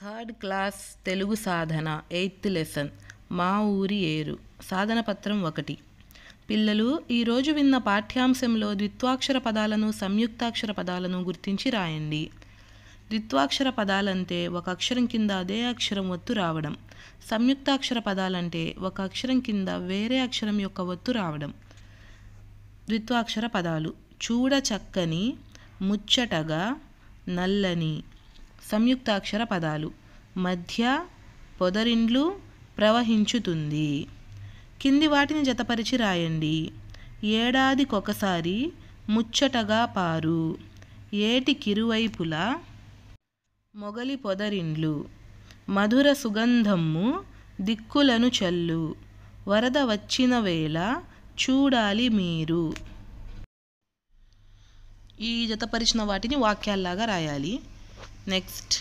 Third class Telugu సాధన 8th lesson మా ఊరి ఏరు సాధన పత్రం 1. పిల్లలు ఈరోజు విన్న పాఠ్యాంశంలో ద్విత్వాక్షర పదాలను సంయుక్తాక్షర పదాలను గుర్తించి రాయండి. ద్విత్వాక్షర పదాలంటే ఒక అక్షరం కింద అదే అక్షరం ఒత్తు రావడం. సంయుక్తాక్షర పదాలంటే ఒక అక్షరం కింద వేరే అక్షరం యొక్క ఒత్తు రావడం. ద్విత్వాక్షర పదాలు చూడ చక్కని, ముచ్చటగా, నల్లని. సంయుక్తాక్షర పదాలు మధ్య, పొదరిండ్లు, ప్రవహించుతుంది. కింది వాటిని జతపరిచి రాయండి. ఏడాదికొకసారి ముచ్చటగా పారు, ఏటి కిరువైపులా మొగలి పొదరిండ్లు, మధుర సుగంధమ్ము దిక్కులను చల్లు, వరద వచ్చిన వేళ చూడాలి మీరు. ఈ జతపరిచిన వాటిని వాక్యాల్లాగా రాయాలి. నెక్స్ట్,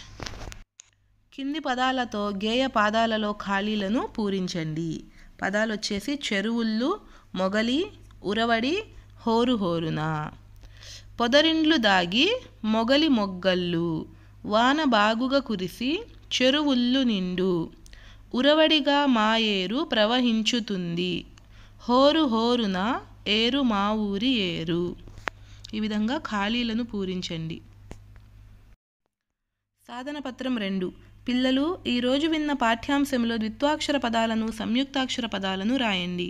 కింది పదాలతో గేయ పాదాలలో ఖాళీలను పూరించండి. పదాలు వచ్చేసి చెరువుళ్ళు, మొగలి, ఉరవడి, హోరు హోరున. పొదరిండ్లు దాగి మొగలి మొగ్గళ్ళు, వాన బాగుగా కురిసి చెరువుళ్ళు నిండు, ఉరవడిగా మా ఏరు ప్రవహించుతుంది, హోరు హోరున ఏరు మా ఊరి ఏరు. ఈ విధంగా ఖాళీలను పూరించండి. సాధన పత్రం 2. పిల్లలు ఈరోజు విన్న పాఠ్యాంశంలో ద్విత్వాక్షర పదాలను సంయుక్తాక్షర పదాలను రాయండి.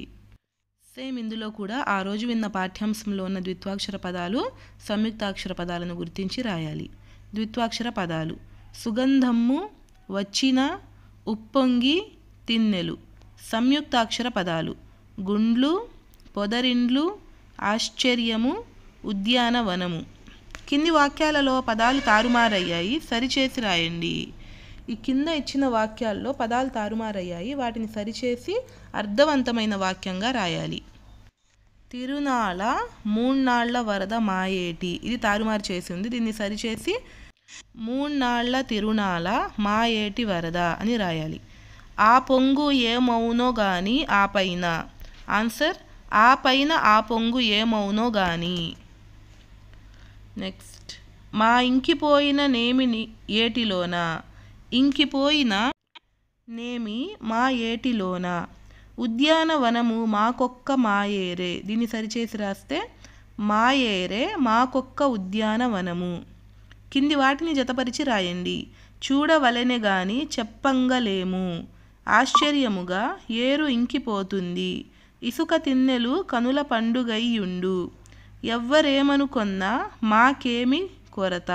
సేమ్ ఇందులో కూడా ఆ రోజు విన్న పాఠ్యాంశంలో ఉన్న ద్విత్వాక్షర పదాలు సంయుక్తాక్షర పదాలను గుర్తించి రాయాలి. ద్విత్వాక్షర పదాలు సుగంధమ్ము, వచ్చిన, ఉప్పొంగి, తిన్నెలు. సంయుక్తాక్షర పదాలు గుండ్లు, పొదరిండ్లు, ఆశ్చర్యము, ఉద్యానవనము. కింది వాక్యాలలో పదాలు తారుమారయ్యాయి, సరిచేసి రాయండి. ఈ కింద ఇచ్చిన వాక్యాల్లో పదాలు తారుమారయ్యాయి, వాటిని సరిచేసి అర్థవంతమైన వాక్యంగా రాయాలి. తిరునాళ మూన్నాళ్ల వరద మాయేటి, ఇది తారుమారు చేసి ఉంది, దీన్ని సరిచేసి మూన్నాళ్ల తిరునాళ మాయేటి వరద అని రాయాలి. ఆ పొంగు ఏమవునో గాని ఆ పైన. ఆన్సర్ ఆ పైన ఆ పొంగు ఏమవునో గాని. నెక్స్ట్, మా ఇంకిపోయిన నేమిని ఏటిలోన, ఇంకిపోయిన నేమి మా ఏటిలోన. ఉద్యానవనము మాకొక్క మాయేరే, దీన్ని సరిచేసి రాస్తే మాయేరే మాకొక్క ఉద్యానవనము. కింది వాటిని జతపరిచి రాయండి. చూడవలెనే గాని చెప్పంగలేము, ఆశ్చర్యముగా ఏరు ఇంకిపోతుంది, ఇసుక తిన్నెలు కనుల పండుగయ్యుండు, ఎవ్వరేమనుకొన్నా మాకేమి కొరత.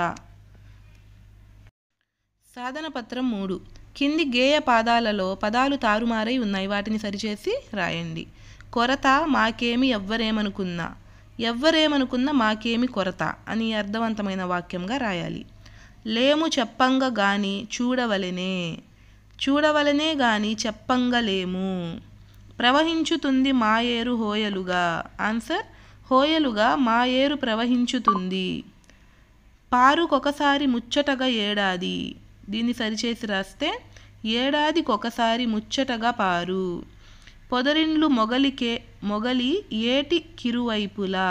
సాధన పత్రం 3. కింది గేయ పాదాలలో పదాలు తారుమారై ఉన్నాయి, వాటిని సరిచేసి రాయండి. కొరత మాకేమి ఎవ్వరేమనుకున్నా, ఎవ్వరేమనుకున్నా మాకేమి కొరత అని అర్థవంతమైన వాక్యంగా రాయాలి. లేము చెప్పంగా గాని చూడవలెనే, చూడవలనే గాని చెప్పంగలేము. ప్రవహించుతుంది మా ఏరు హోయలుగా. ఆన్సర్ హోయలుగా మా ఏరు ప్రవహించుతుంది. పారుకొకసారి ముచ్చటగా ఏడాది, దీన్ని సరిచేసి రాస్తే ఏడాదికొకసారి ముచ్చటగా పారు. పొదరిండ్లు మొగలి ఏటి కిరువైపులా,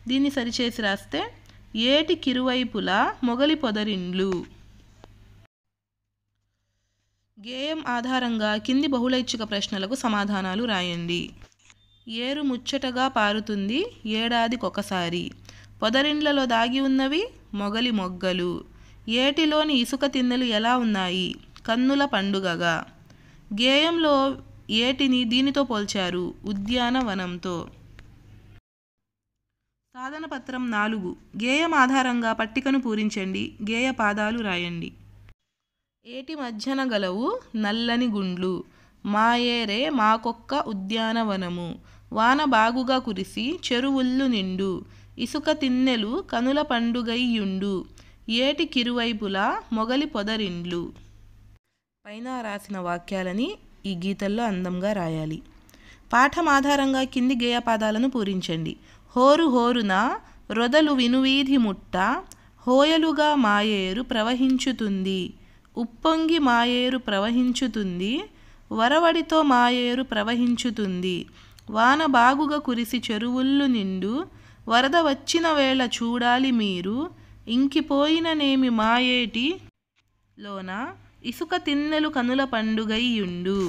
దీన్ని సరిచేసి రాస్తే ఏటి కిరువైపులా మొగలి పొదరిండ్లు. గేయం ఆధారంగా కింది బహుళైచ్ఛిక ప్రశ్నలకు సమాధానాలు రాయండి. ఏరు ముచ్చటగా పారుతుంది ఏడాదికొకసారి. పొదరిండ్లలో దాగి ఉన్నవి మొగలి మొగ్గలు. ఏటిలోని ఇసుక తిన్నెలు ఎలా ఉన్నాయి, కన్నుల పండుగగా. గేయంలో ఏటిని దీనితో పోల్చారు, ఉద్యానవనంతో. సాధన పత్రం 4. గేయం ఆధారంగా పట్టికను పూరించండి. గేయ పాదాలు రాయండి. ఏటి మధ్యన గలవు నల్లని గుండ్లు, మా ఏరే మాకొక్క ఉద్యానవనము, వాన బాగుగా కురిసి చెరువుళ్ళు నిండు, ఇసుక తిన్నెలు కనుల పండుగయ్యుండు, ఏటి కిరువైపులా మొగలి పొదరిండ్లు. పైన రాసిన వాక్యాలని ఈ గీతల్లో అందంగా రాయాలి. పాఠం ఆధారంగా కింది గేయ పాదాలను పూరించండి. హోరు హోరున రొదలు వినువీధి ముట్ట, హోయలుగా మాయేరు ప్రవహించుతుంది, ఉప్పొంగి మాయేరు ప్రవహించుతుంది, వరవడితో మాయేరు ప్రవహించుతుంది, వాన బాగుగా కురిసి చెరువుళ్ళు నిండు, వరద వచ్చిన వేళ చూడాలి మీరు, ఇంకిపోయిన నేమి మాయేటి లోన ఇసుక తిన్నెలు కనుల పండుగయ్యుండు.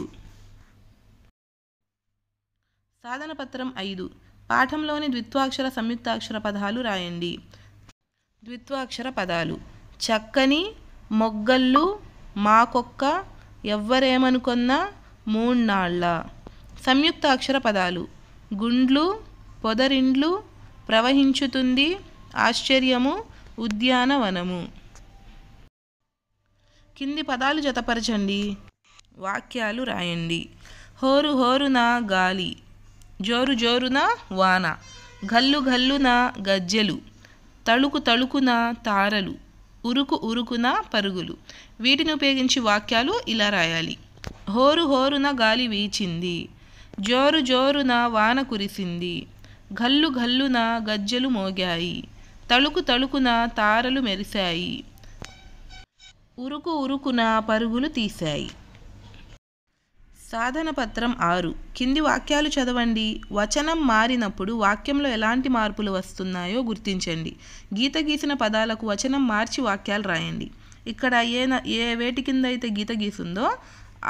సాధనపత్రం 5 పాఠంలోని ద్విత్వాక్షర సంయుక్తాక్షర పదాలు రాయండి. ద్విత్వాక్షర పదాలు: చక్కని, మొగ్గల్లు, మాకొక్క, ఎవ్వరేమనుకొన్నా, మూణ్ణాళ్ళ. సంయుక్తాక్షర పదాలు: గుండ్లు, పొదరిండ్లు, ప్రవహించుతుంది, ఆశ్చర్యము, ఉద్యానవనము. కింది పదాలు జతపరచండి. వాక్యాలు రాయండి. హోరు హోరున గాలి, జోరు జోరున వాన, గల్లు గల్లున గజ్జెలు, తళుకు తళుకున తారలు, ఉరుకు ఉరుకున పరుగులు. వీటిని ఉపయోగించి వాక్యాలు ఇలా రాయాలి. హోరు హోరున గాలి వీచింది, జోరు జోరున వాన కురిసింది, గల్లు గల్లున గజ్జెలు మోగాయి, తళుకు తళుకున తారలు మెరిశాయి, ఉరుకు ఉరుకున పరుగులు తీశాయి. సాధనపత్రం 6 కింది వాక్యాలు చదవండి. వచనం మారినప్పుడు వాక్యంలో ఎలాంటి మార్పులు వస్తున్నాయో గుర్తించండి. గీత గీసిన పదాలకు వచనం మార్చి వాక్యాలు రాయండి. ఇక్కడ ఏ వేటి కింద అయితే గీత గీసిందో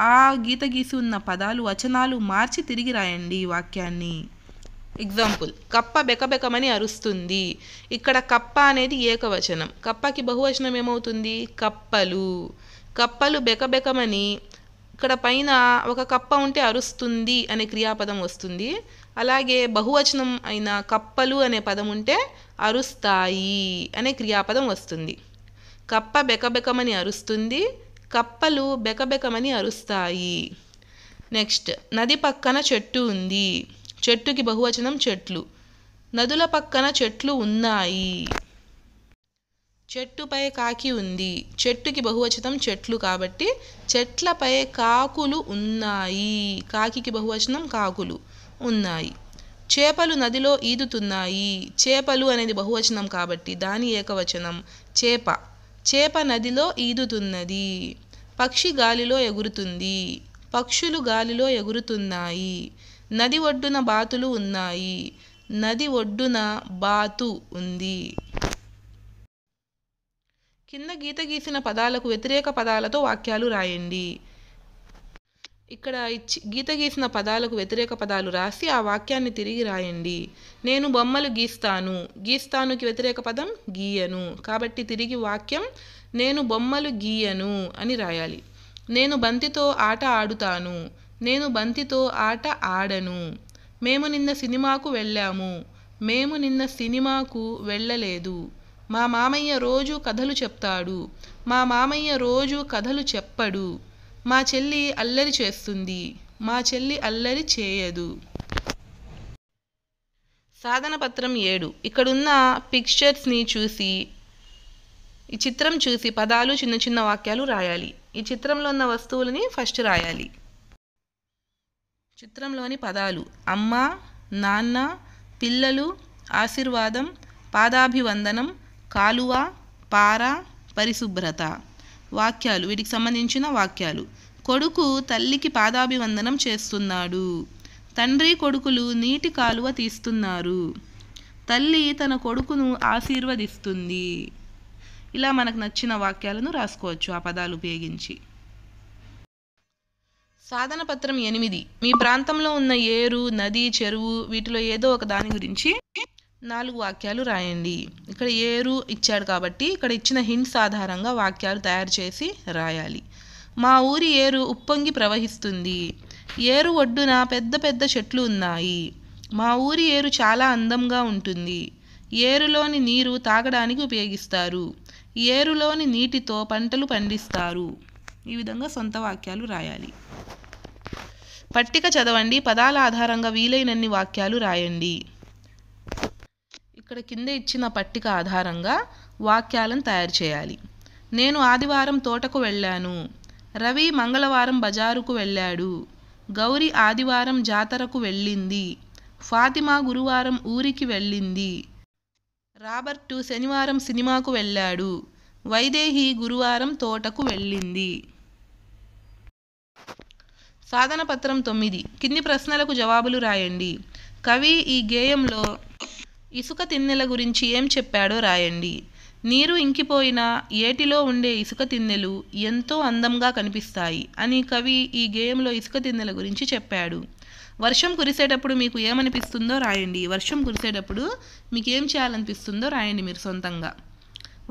ఆ గీత గీసి ఉన్న పదాలు వచనాలు మార్చి తిరిగి రాయండి ఈ వాక్యాన్ని. ఎగ్జాంపుల్: కప్ప బెకబెకమని అరుస్తుంది. ఇక్కడ కప్ప అనేది ఏకవచనం, కప్పకి బహువచనం ఏమవుతుంది? కప్పలు. కప్పలు బెకబెకమని, ఇక్కడ పైన ఒక కప్ప ఉంటే అరుస్తుంది అనే క్రియాపదం వస్తుంది. అలాగే బహువచనం అయిన కప్పలు అనే పదం ఉంటే అరుస్తాయి అనే క్రియాపదం వస్తుంది. కప్ప బెకబెకమని అరుస్తుంది, కప్పలు బెకబెకమని అరుస్తాయి. నెక్స్ట్: నది పక్కన చెట్టు ఉంది. చెట్టుకి బహువచనం చెట్లు. నదుల పక్కన చెట్లు ఉన్నాయి. చెట్టుపై కాకి ఉంది. చెట్టుకి బహువచనం చెట్లు కాబట్టి చెట్లపై కాకులు ఉన్నాయి. కాకికి బహువచనం కాకులు ఉన్నాయి. చేపలు నదిలో ఈదుతున్నాయి. చేపలు అనేది బహువచనం కాబట్టి దాని ఏకవచనం చేప. చేప నదిలో ఈదుతున్నది. పక్షి గాలిలో ఎగురుతుంది. పక్షులు గాలిలో ఎగురుతున్నాయి. నది ఒడ్డున బాతులు ఉన్నాయి. నది ఒడ్డున బాతు ఉంది. కింద గీత గీసిన పదాలకు వ్యతిరేక పదాలతో వాక్యాలు రాయండి. ఇక్కడ గీత గీసిన పదాలకు వ్యతిరేక పదాలు రాసి ఆ వాక్యాన్ని తిరిగి రాయండి. నేను బొమ్మలు గీస్తాను. గీస్తానుకి వ్యతిరేక పదం గీయను. కాబట్టి తిరిగి వాక్యం నేను బొమ్మలు గీయను అని రాయాలి. నేను బంతితో ఆట ఆడుతాను. నేను బంతితో ఆట ఆడను. మేము నిన్న సినిమాకు వెళ్ళాము. మేము నిన్న సినిమాకు వెళ్ళలేదు. మా మామయ్య రోజు కథలు చెప్తాడు. మా మామయ్య రోజు కథలు చెప్పడు. మా చెల్లి అల్లరి చేస్తుంది. మా చెల్లి అల్లరి చేయదు. సాధనపత్రం 7 ఇక్కడున్న పిక్చర్స్ని చూసి ఈ చిత్రం చూసి పదాలు చిన్న చిన్న వాక్యాలు రాయాలి. ఈ చిత్రంలో ఉన్న వస్తువులని ఫస్ట్ రాయాలి. చిత్రంలోని పదాలు: అమ్మ, నాన్న, పిల్లలు, ఆశీర్వాదం, పాదాభివందనం, కాలువ, పార, పరిశుభ్రత. వాక్యాలు: వీటికి సంబంధించిన వాక్యాలు: కొడుకు తల్లికి పాదాభివందనం చేస్తున్నాడు. తండ్రి కొడుకులు నీటి కాలువ తీస్తున్నారు. తల్లి తన కొడుకును ఆశీర్వదిస్తుంది. ఇలా మనకు నచ్చిన వాక్యాలను రాసుకోవచ్చు ఆ పదాలు ఉపయోగించి. సాధనపత్రం 8 మీ ప్రాంతంలో ఉన్న ఏరు, నది, చెరువు వీటిలో ఏదో ఒక దాని గురించి 4 వాక్యాలు రాయండి. ఇక్కడ ఏరు ఇచ్చాడు కాబట్టి ఇక్కడ ఇచ్చిన హింట్స్ ఆధారంగా వాక్యాలు తయారు చేసి రాయాలి. మా ఊరి ఏరు ఉప్పొంగి ప్రవహిస్తుంది. ఏరు ఒడ్డున పెద్ద పెద్ద చెట్లు ఉన్నాయి. మా ఊరి ఏరు చాలా అందంగా ఉంటుంది. ఏరులోని నీరు తాగడానికి ఉపయోగిస్తారు. ఏరులోని నీటితో పంటలు పండిస్తారు. ఈ విధంగా సొంత వాక్యాలు రాయాలి. పట్టిక చదవండి. పదాల ఆధారంగా వీలైనన్ని వాక్యాలు రాయండి. ఇక్కడ కింద ఇచ్చిన పట్టిక ఆధారంగా వాక్యాలను తయారు చేయాలి. నేను ఆదివారం తోటకు వెళ్ళాను. రవి మంగళవారం బజారుకు వెళ్ళాడు. గౌరి ఆదివారం జాతరకు వెళ్ళింది. ఫాతిమా గురువారం ఊరికి వెళ్ళింది. రాబర్టు శనివారం సినిమాకు వెళ్ళాడు. వైదేహి గురువారం తోటకు వెళ్ళింది. సాధనపత్రం 9 కింది ప్రశ్నలకు జవాబులు రాయండి. కవి ఈ గేయంలో ఇసుక తిన్నెల గురించి ఏం చెప్పాడో రాయండి. నీరు ఇంకిపోయినా ఏటిలో ఉండే ఇసుక తిన్నెలు ఎంతో అందంగా కనిపిస్తాయి అని కవి ఈ గేయంలో ఇసుక తిన్నెల గురించి చెప్పాడు. వర్షం కురిసేటప్పుడు మీకు ఏమనిపిస్తుందో రాయండి. వర్షం కురిసేటప్పుడు మీకు ఏం చేయాలనిపిస్తుందో రాయండి మీరు సొంతంగా.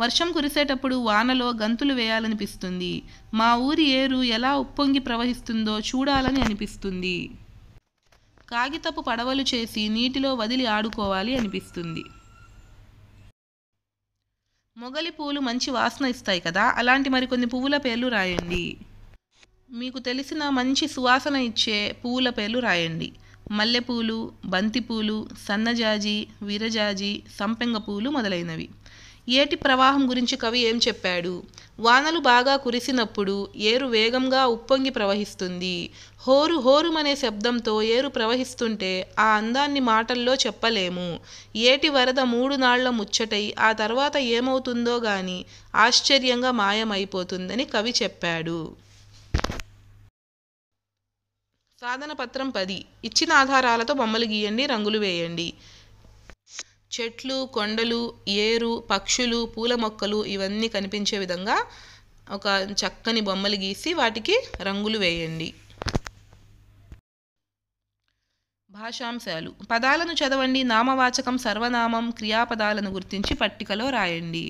వర్షం కురిసేటప్పుడు వానలో గంతులు వేయాలనిపిస్తుంది. మా ఊరి ఏరు ఎలా ఉప్పొంగి ప్రవహిస్తుందో చూడాలని అనిపిస్తుంది. కాగితపు పడవలు చేసి నీటిలో వదిలి ఆడుకోవాలి అనిపిస్తుంది. మొగలి పూలు మంచి వాసన ఇస్తాయి కదా, అలాంటి మరికొన్ని పువ్వుల పేర్లు రాయండి. మీకు తెలిసిన మంచి సువాసన ఇచ్చే పువ్వుల పేర్లు రాయండి. మల్లెపూలు, బంతిపూలు, సన్నజాజి, విరజాజి, సంపెంగ పూలు మొదలైనవి. ఏటి ప్రవాహం గురించి కవి ఏం చెప్పాడు? వానలు బాగా కురిసినప్పుడు ఏరు వేగంగా ఉప్పొంగి ప్రవహిస్తుంది. హోరు హోరుమనే శబ్దంతో ఏరు ప్రవహిస్తుంటే ఆ అందాన్ని మాటల్లో చెప్పలేము. ఏటి వరద 3 నాళ్ల ముచ్చటై ఆ తర్వాత ఏమవుతుందో గాని ఆశ్చర్యంగా మాయమైపోతుందని కవి చెప్పాడు. సాధన పత్రం 10. ఇచ్చిన ఆధారాలతో బొమ్మలు గీయండి, రంగులు వేయండి. చెట్లు, కొండలు, ఏరు, పక్షులు, పూల మొక్కలు ఇవన్నీ కనిపించే విధంగా ఒక చక్కని బొమ్మలు గీసి వాటికి రంగులు వేయండి. భాషాంశాలు. పదాలను చదవండి. నామవాచకం, సర్వనామం, క్రియాపదాలను గుర్తించి పట్టికలో రాయండి.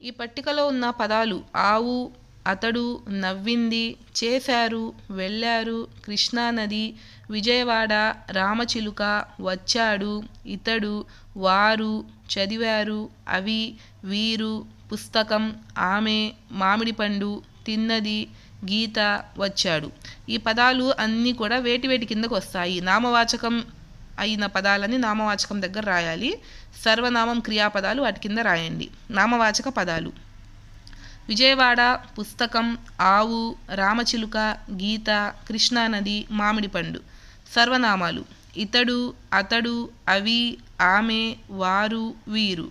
ఈ పట్టికలో ఉన్న పదాలు ఆవు, అతడు, నవ్వింది, చేశారు, వెళ్ళారు, కృష్ణానది, విజయవాడ, రామచిలుక, వచ్చాడు, ఇతడు, వారు, చదివారు, అవి, వీరు, పుస్తకం, ఆమె, మామిడిపండు, తిన్నది, గీత, వచ్చాడు. ఈ పదాలు అన్నీ కూడా వేటి కిందకు వస్తాయి. నామవాచకం అయిన పదాలని నామవాచకం దగ్గర రాయాలి. సర్వనామం, క్రియాపదాలు వాటి కింద రాయండి. నామవాచక పదాలు: విజయవాడ, పుస్తకం, ఆవు, రామచిలుక, గీత, కృష్ణానది, మామిడిపండు. సర్వనామాలు: ఇతడు, అతడు, అవి, ఆమె, వారు, వీరు.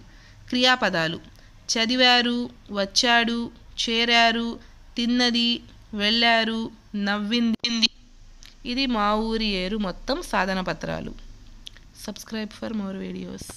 క్రియాపదాలు: చదివారు, వచ్చాడు, చేరారు, తిన్నది, వెళ్ళారు, నవ్వింది. ఇది మా ఊరి ఏరు మొత్తం సాధన పత్రాలు. Subscribe for more videos.